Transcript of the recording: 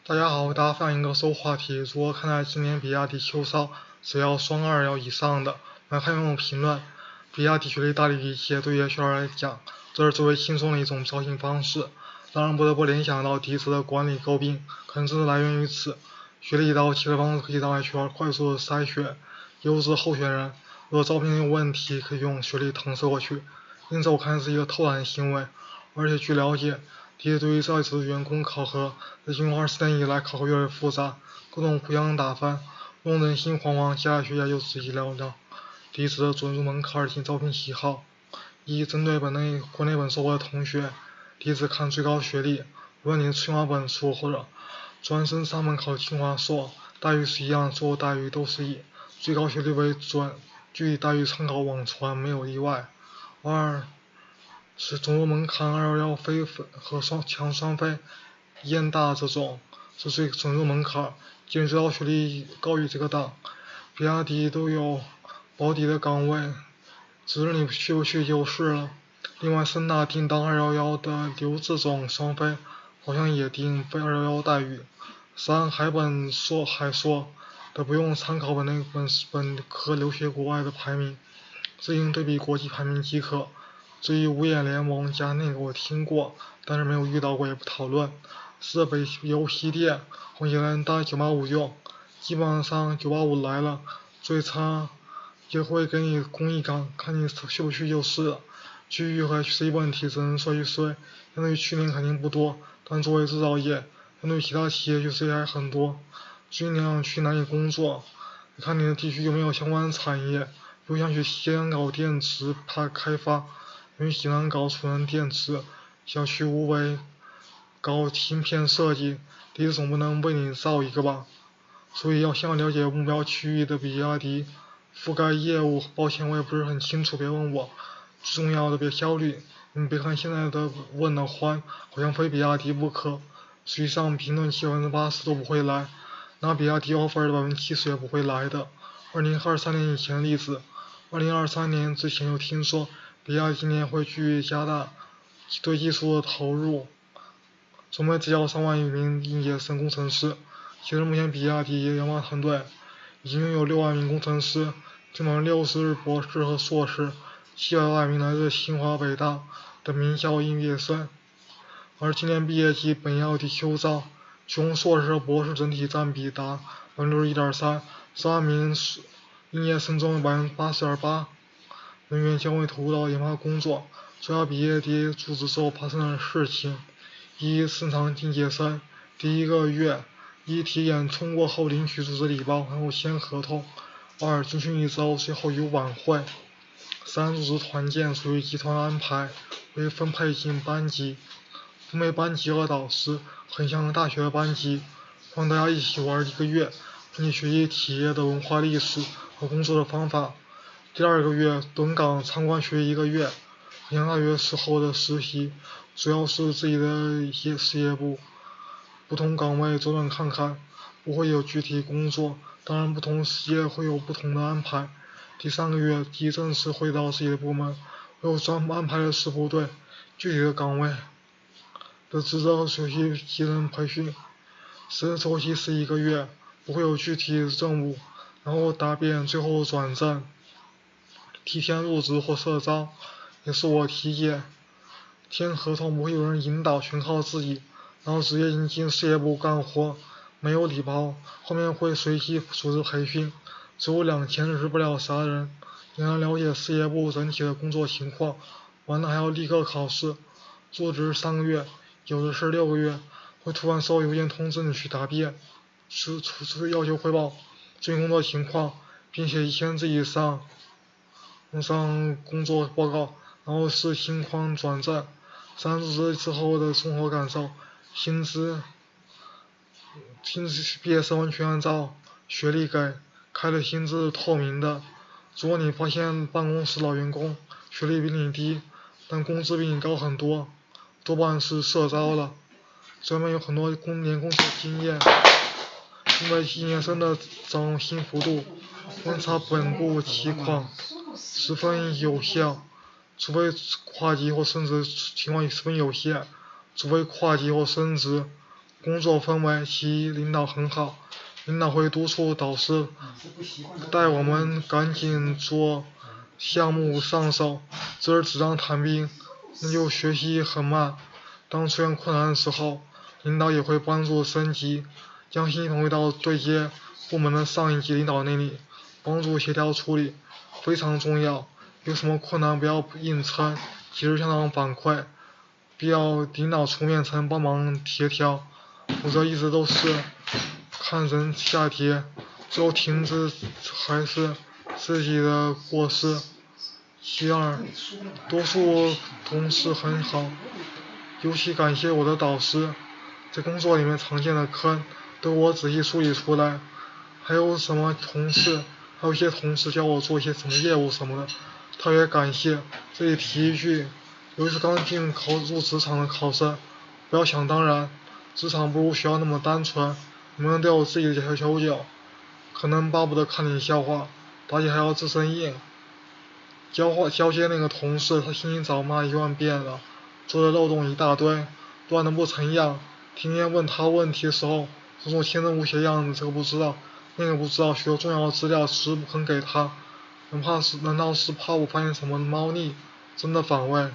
大家好，为大家分享一个收获话题。如何看待今年比亚迪 Q2只要双2以上的？来看网友评论：比亚迪学历大力一些，对于学员来讲，这是最为轻松的一种招聘方式。让人不得不联想到迪驰的管理诟病，可能正是来源于此。学历到其的方式可以让学员快速的筛选优质候选人，如果招聘有问题，可以用学历搪塞过去。因此，我看是一个偷懒行为。而且据了解，迪驰对于在职员工考核，自2024年以来考核越来越复杂，各种互相打分，弄人心惶惶。接下来学家就仔细聊聊迪驰的准入门槛及招聘喜好。一、针对国内本硕博的同学，迪驰看最高学历，无论你是清华本硕或者专升3门考的清华硕，待遇是一样，所有待遇都是以最高学历为准，具体待遇参考网传，没有例外。二是准入门槛211非和强双非燕大这种，这是准入门槛，既然最高学历高于这个档，比亚迪都有保底的岗位，只是你去不去就是了。另外，深大定当211的刘志总双非，好像也定非211待遇。三、海本硕海硕的不用参考本科留学国外的排名，自行对比国际排名即可。至于五眼联盟加那个我听过，但是没有遇到过，也不讨论。四、北邮西电红旗人当985用，基本上985来了，最差也会给你公益岗，看你去不去就是了。区域和实际问题只能说一说，相对于去年肯定不多，但作为制造业，相对于其他企业确实还很多。至于你想去哪里工作，看你的地区有没有相关产业，比如想去西安搞电池开发，想去济南搞储能电池，想去无为搞芯片设计，迪驰总不能为你造一个吧。所以先要了解目标区域的比亚迪覆盖业务，抱歉我也不是很清楚，别问我。最重要的别焦虑，你别看现在的问的欢，好像非比亚迪不可，实际上评论器80%都不会来，拿比亚迪 offer 的70%也不会来的。2023年以前的例子，2023年之前就听说比亚迪今年会继续加大对技术的投入，准备只要3万名应届生工程师。其实目前比亚迪研发团队已经拥有6万名工程师，基本上60博士和硕士，700多万名来自清华北大的名校应届生。而今年毕业季本要迪 Q 招，其中硕士和博士整体占比达61.3%， 10万名应届生中80.8%人员将会投入到研发工作。主要比亚迪入职之后发生的事情：一、市场应届生第一个月，一、体检通过后领取入职礼包，然后签合同；二、军训一周，随后有晚会；三、入职团建属于集团安排，会分配进班级，分配班级和导师，很像大学的班级，让大家一起玩一个月，并且学习企业的文化历史和工作的方法。第二个月轮岗参观学习1个月，很像大学时候的实习，主要是自己的一些事业部，不同岗位走走看看，不会有具体工作，当然不同事业会有不同的安排。第3个月即正式回到自己的部门，会有专门安排的师部队，具体的岗位的职责和学习技能培训，时间周期是1个月，不会有具体任务，然后答辩，最后转正。提前入职或社招，也是我体检。签合同不会有人引导，全靠自己，然后直接进事业部干活，没有礼包，后面会随机组织培训，只有2天认识不了啥人，也要了解事业部整体的工作情况，完了还要立刻考试。入职3个月，有的是6个月，会突然收到邮件通知你去答辩，要求汇报最近工作情况，并且1000字以上工作报告，然后视情况转正。3、入职之后的生活感受，薪资毕业生完全按照学历给，开的薪资是透明的。如果你发现办公室老员工学历比你低，但工资比你高很多，多半是社招了。专门有很多年工作经验，因为1年生的涨薪幅度观察本部情况十分有效，除非跨级或升职情况十分有限，除非跨级或升职，工作氛围，其领导很好，领导会督促导师带我们赶紧做项目上手，这儿纸上谈兵，那就学习很慢。当出现困难的时候，领导也会帮助升级，将信息统一到对接部门的上一级领导那里，帮助协调处理，非常重要。有什么困难不要硬撑，及时向上反馈，必要领导出面才能帮忙协调，否则一直都是看人下跌，最后停滞还是自己的过失。其二，多数同事很好，尤其感谢我的导师，在工作里面常见的坑都我仔细梳理出来，还有一些同事教我做一些什么业务什么的，特别感谢。这里提一句，尤其是刚入职场的考生，不要想当然，职场不如学校那么单纯，每个人都有自己的小九，可能巴不得看你笑话，打起还要自身硬。交接那个同事，他心里早骂10000遍了，做的漏洞一大堆，乱的不成样。天天问他问题的时候，总是天真无邪样子，这个不知道，那个不知道，许多重要的资料迟迟不肯给他，难道是怕我发现什么猫腻，真的反胃。